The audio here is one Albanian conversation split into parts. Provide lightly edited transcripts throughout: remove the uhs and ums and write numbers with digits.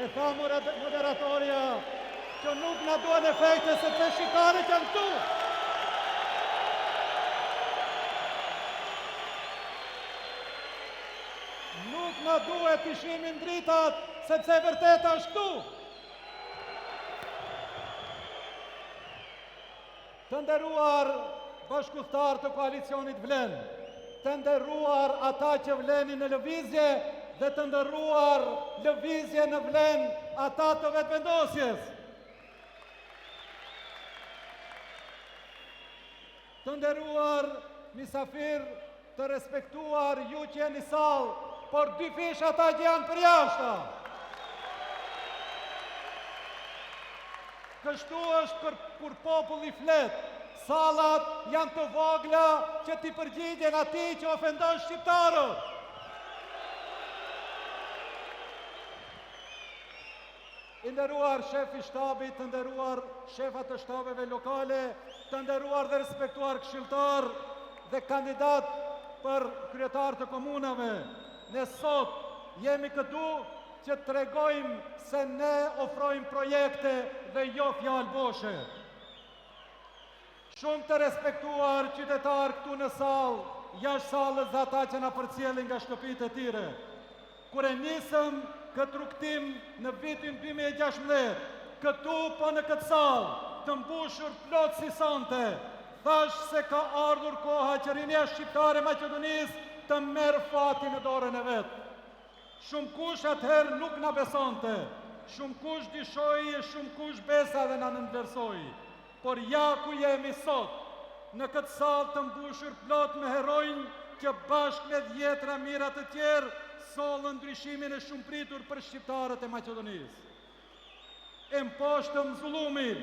E tha moderatorja që nuk na duan efekte sepse shqiptarët janë këtu. Nuk na duhet të shimin dritat sepse vërteta është këtu. Të nderuar bashkëpunëtar të koalicionit Vlen, të nderuar ata që vlenin në lëvizje dhe të nderuar lëvizje në Vlen ata të vetëvendosjes. Të nderuar misafir, të respektuar ju që jeni sallë, por dy fish ata që janë për jashtë. Kështu është kur populli flet. Sallat janë të vogla që t'i përgjigjen atij që ofendon shqiptarët. I nderuar shef i shtabit, të nderuar shefat të shtabeve lokale, të nderuar dhe respektuar këshilltar dhe kandidat për kryetar të komunave. Ne sot jemi këtu që të tregojmë se ne ofrojmë projekte dhe jo fjalë boshe. Shumë të respektuar qytetar këtu në sallë, jashtë sallës dhe ata që na përcjellin nga shtëpitë e tyre. Kur e nisëm këtë rrugtim në vitin 2016, këtu po në këtë sallë, të mbushur plot si sonte, thash se ka ardhur koha që rinia shqiptare e Maqedonisë të merr fatin në dorën e vet. Shumë kush atëherë nuk na besonte, shumë kush dishoi e shumë kush besa dhe na nënvlerësoi. Por ja ku jemi sot, në këtë sallë të mbushur plot me heronj që bashkë me dhjetra mira të tjerë sollën ndryshimin e shumëpritur për shqiptarët e Maqedonisë. E mposhtëm zullumin,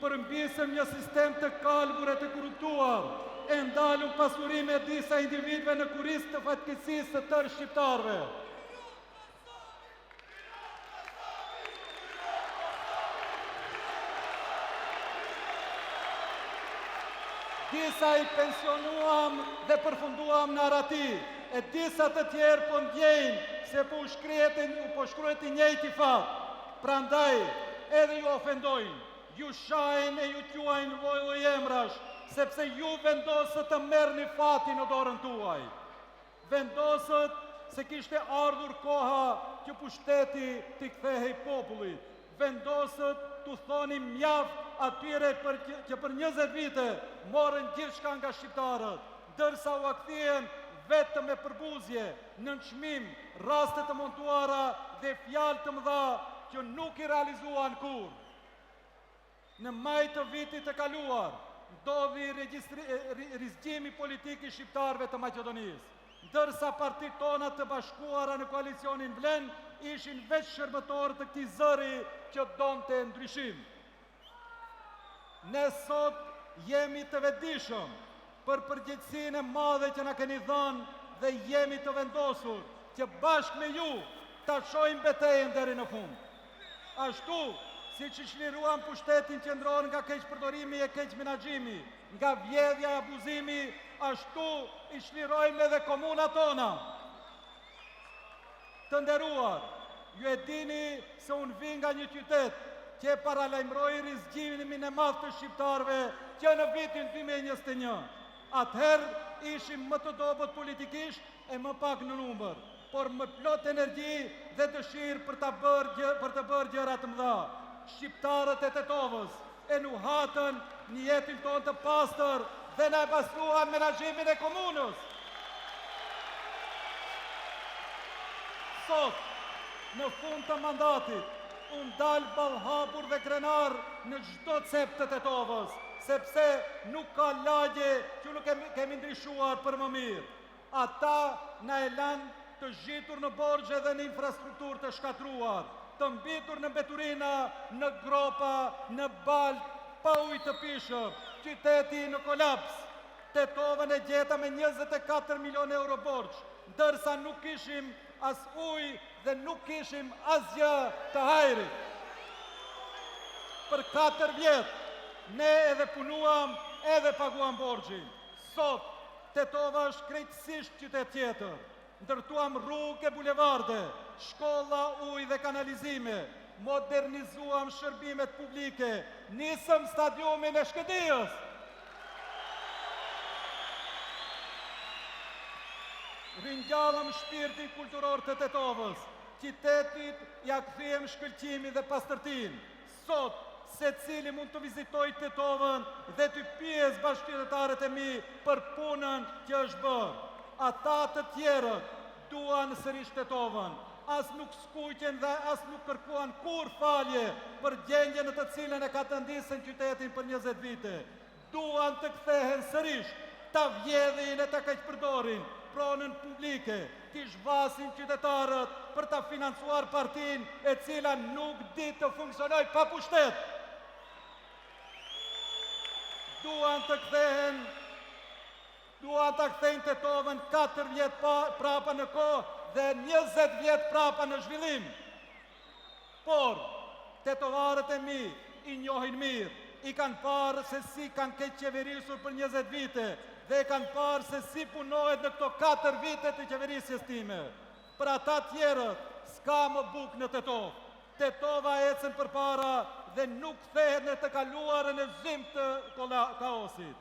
përmbisëm një sistem të kalbur e të korruptuar, e ndalëm pasurinë e disa individëve në kurrizë të fatkeqësisë së tërë shqiptarëve. Disa i pensionuam dhe përfunduam në arati, e disa të tjerë po ndjejnë se po shkruhet i njëjti fat. Prandaj edhe ju ofendojnë, ju shajnë e ju quajnë lloj emrash, sepse ju vendosët të merrni fatin në dorën tuaj. Vendosët se kishte ardhur koha që pushteti t'i kthehej popullit. Vendosët t'u thoni mjaft atyre që për 20 vite morën gjithçka nga shqiptarët, ndërsa u akthien vetëm me përbuzje, nënçmim, raste të montuara dhe fjalë të mëdha që nuk i realizuan kurrë. Në maj të vitit të kaluar, ndodhi rizgjimi politik i shqiptarëve të Maqedonisë, ndërsa partitë tona të bashkuara në koalicionin Vlen ishin veç shërbëtorë të këtij zëri që donte ndryshim. Ne sot jemi të vetëdijshëm për përgjegjësinë e madhe që na keni dhënë dhe jemi të vendosur që bashkë me ju ta shohim betejën deri në fund. Ashtu siç i çliruam pushtetin qendror nga keqpërdorimi e keq menaxhimi, nga vjedhja e abuzimi, ashtu i çlirojmë edhe komunat tona. Të nderuar, ju e dini se unë vi nga një qytet që e paralajmëroi rizgjimin e madh të shqiptarëve që në vitin 2021. Atëherë ishim më të dobët politikisht e më pak në numër, por më plot energji dhe dëshirë për të bërë gjëra të mëdha. Shqiptarët e Tetovës e nuhatën një jetin tonë të pastër dhe na e pastruan menaxhimin e komunës. Sot, në fund të mandatit, unë dalë ballhapur dhe krenar në çdo cep të Tetovës, sepse nuk ka lagje që nuk kemi ndryshuar për më mirë. Ata na e lanë të zhitur në borxhe dhe në infrastrukturë të shkatruar, të mbitur në mbeturina, në gropa, në balë, pa ujë të pishëm, qyteti në kolaps. Tetovën e gjeta me 24 milion euro borxh, ndërsa nuk kishim as ujë dhe nuk kishim asgjë të hajrit. Për 4 vjet, ne edhe punuam, edhe paguam borxhin. Sot, Tetova është krejtësisht qytet tjetër. Ndërtuam rrugë e bulevarde, shkolla, ujë dhe kanalizime, modernizuam shërbimet publike, nisëm stadiumin e Shkëdijës. Ringjallëm shpirtin kulturor të Tetovës, qytetit ja kthiem shkëlqimin dhe pastërtinë. Sot, secili mund të vizitoj Tetovën dhe të pyes bashkëqytetarët e mi për punën që është bërë. Ata të tjerët duan sërish Tetovën, as nuk skuqen dhe as nuk kërkuan kur falje për gjendjen në të cilën e ka të ndisën qytetin për 20 vite. Duan të kthehen sërish, ta vjedhin e ta keqpërdorin pronën publike, t'i zhvasin qytetarët për ta financuar partin e cila nuk di të funksionoj pa pushtet. Duan të kthejnë Tetovën 4 vjet prapa në kohë dhe 20 vjet prapa në zhvillim. Por, tetovarët e mi i njohin mirë, i kanë parë se si kanë keq qeverisur për 20 vite dhe kanë parë se si punohet në këto 4 vite të qeverisjes time. Për ata tjerët, s'ka më bukë në Tetovë. Tetova ecën përpara dhe nuk kthehet në të kaluarën e zymë të kaosit.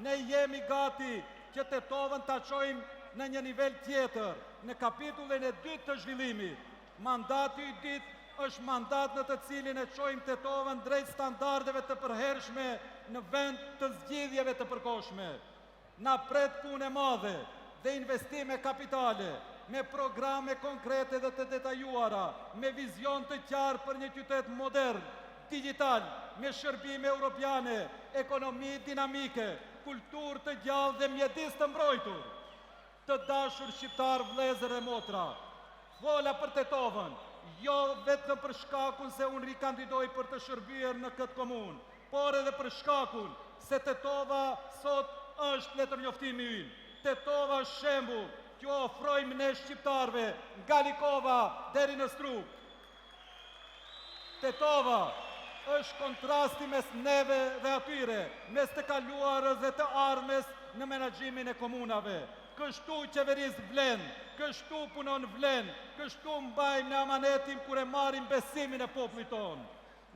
Ne jemi gati që Tetovën ta çojmë në një nivel tjetër, në kapitullin e 2 të zhvillimit. Mandati i dytë është mandat në të cilin e çojmë Tetovën drejt standardeve të përhershme në vend të zgjidhjeve të përkohshme. Na pret punë e madhe dhe investime kapitale, me programe konkrete dhe të detajuara, me vizion të qartë për një qytet modern, digital, me shërbime europiane, ekonomi dinamike, kulturë të gjallë dhe mjedis të mbrojtur. Të dashur shqiptar, vëllezër dhe motra, fola për Tetovën, jo vetëm për shkakun se unë rikandidoj për të shërbyer në këtë komunë, por edhe për shkakun se Tetova sot është letërnjoftimi ynë. Tetova është shembull që ofrojmë ne shqiptarve nga Likova deri në Strug. Tetova është kontrasti mes neve dhe atyre, mes të kaluarës dhe të ardhmes në menaxhimin e komunave. Kështu qeveris vlen, kështu punon vlen, kështu mbajmë në amanetin kur e marrim besimin e popullit tonë.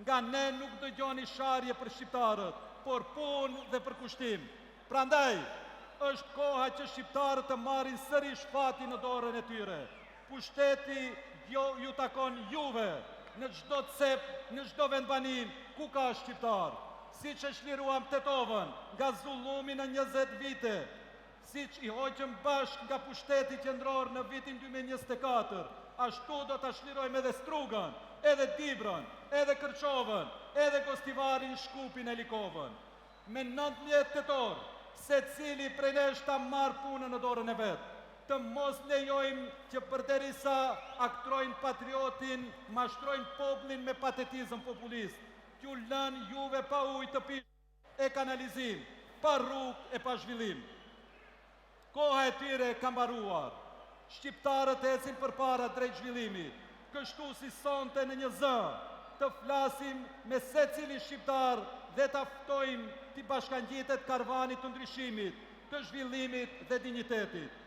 Nga ne nuk dëgjoni sharje për shqiptarët, por punë dhe për kushtim. Prandaj, është koha që shqiptarët të marrin sërish fatin në dorën e tyre. Pushteti ju takon juve, në çdo cep, në çdo vendbanim, ku ka shqiptar. Siç e shliruam Tetovën nga zullumi në 20 vite, siç i hoqëm bashkë nga pushteti qendror në vitin 2024, ashtu do ta shlirojmë edhe Strugën, edhe Dibrën, edhe Kërçovën, edhe Gostivarin, Shkupin e Likovën. Me 19 tetor, secili prej nesh ta marr punën në dorën e vet. Të mos lejojmë që përderisa aktrojnë patriotin, mashtrojnë popullin me patetizëm populist, t'ju lën juve pa ujë të pish e kanalizim, pa rrugë e pa zhvillim. Koha e tyre ka mbaruar. Shqiptarët ecin përpara drejt zhvillimit. Kështu si sonte në një zë, të flasim me secili shqiptar dhe ta ftojmë t'i bashkangjitet karvanit të ndryshimit, të zhvillimit dhe dinjitetit.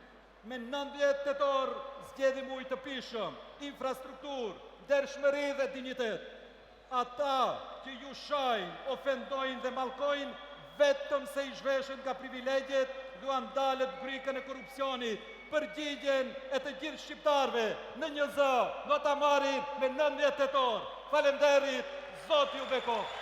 Me 19 tetor zgjedhim ujë të pishëm, infrastrukturë, dershmëri dhe dinjitet. Ata që ju shajnë, ofendojnë dhe mallkojnë vetëm se i zhveshën nga privilegjet, duan dalët grikën e korrupsionit, përgjigjen e të gjithë shqiptarve në një zë, do ta marrin me 19 tetor. Faleminderit, Zoti ju bekoj.